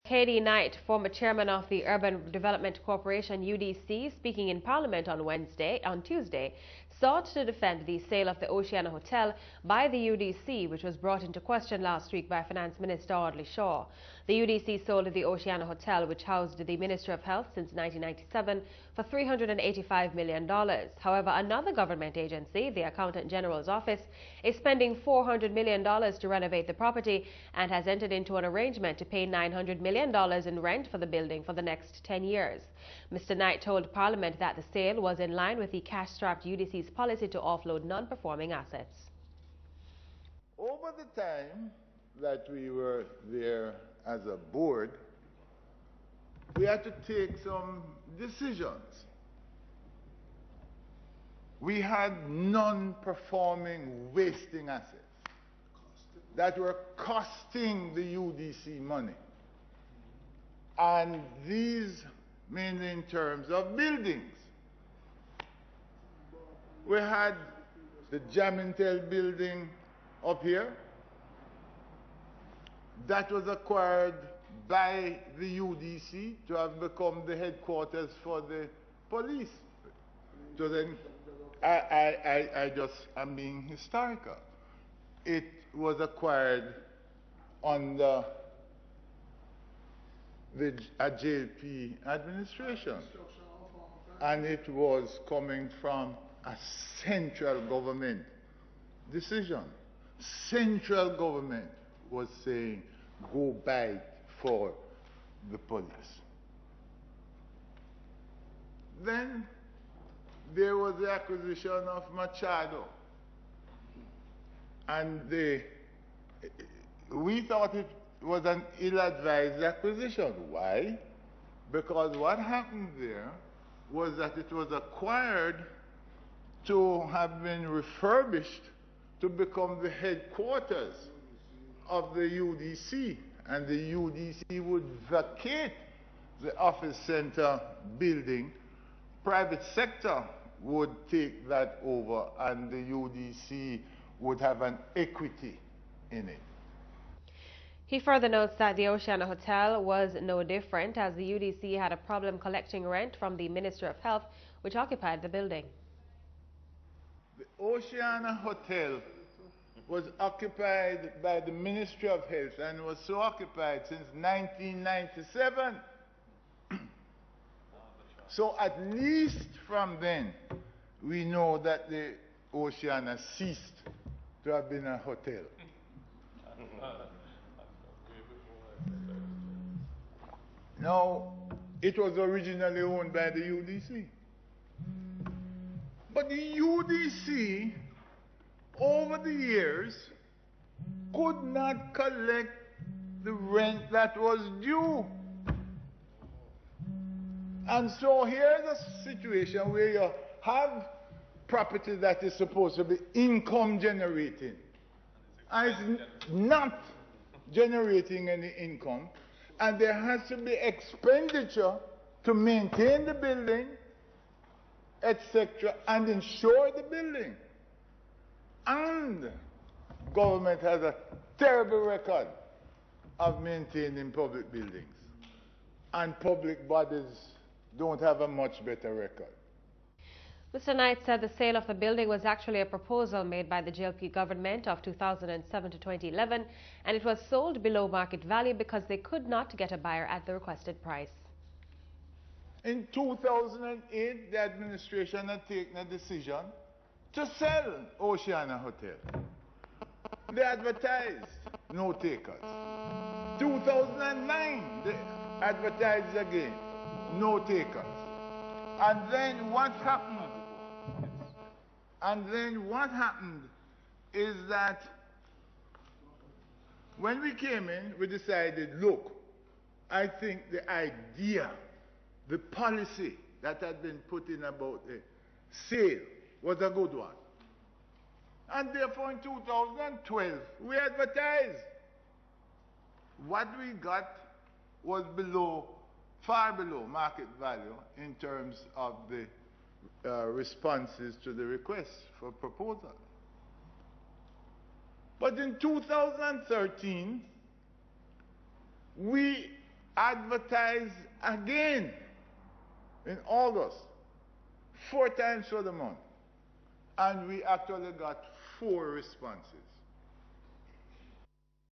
K.D Knight, former chairman of the Urban Development Corporation UDC, speaking in Parliament on Tuesday, sought to defend the sale of the Oceana Hotel by the UDC, which was brought into question last week by Finance Minister Audley Shaw. The UDC sold the Oceana Hotel, which housed the Ministry of Health since 1997, for $385 million. However, another government agency, the Accountant General's Office, is spending $400 million to renovate the property and has entered into an arrangement to pay $900 million in rent for the building for the next 10 years. Mr. Knight told Parliament that the sale was in line with the cash-strapped UDC's policy to offload non-performing assets. Over the time that we were there as a board, we had to take some decisions. We had non-performing wasting assets that were costing the UDC money. And these mainly in terms of buildings. We had the Jamintel building up here that was acquired by the UDC to have become the headquarters for the police. So then I'm being historical. It was acquired under the JP administration, and it was coming from a central government decision. Central government was saying, go buy for the police. Then there was the acquisition of Machado, and we thought it was an ill-advised acquisition. Why? Because what happened there was that it was acquired to have been refurbished to become the headquarters of the UDC, and the UDC would vacate the office center building. Private sector would take that over, and the UDC would have an equity in it. He further notes that the Oceana Hotel was no different, as the UDC had a problem collecting rent from the Ministry of Health, which occupied the building. The Oceana Hotel was occupied by the Ministry of Health and was so occupied since 1997. So at least from then, we know that the Oceana ceased to have been a hotel. Now, it was originally owned by the UDC. But the UDC, over the years, could not collect the rent that was due. And so here's a situation where you have property that is supposed to be income generating, and it's not generating any income, and there has to be expenditure to maintain the building, etc., and insure the building. And government has a terrible record of maintaining public buildings, and public bodies don't have a much better record. Mr. Knight said the sale of the building was actually a proposal made by the JLP government of 2007 to 2011, and it was sold below market value because they could not get a buyer at the requested price. In 2008, the administration had taken a decision to sell Oceana Hotel. They advertised, no takers. 2009, they advertised again, no takers. And then what happened? Is that when we came in, we decided, look, I think the idea, the policy that had been put in about the sale was a good one. And therefore in 2012, we advertised. What we got was far below market value in terms of the responses to the request for proposal. But in 2013, we advertised again in August, 4 times for the month. And we actually got 4 responses.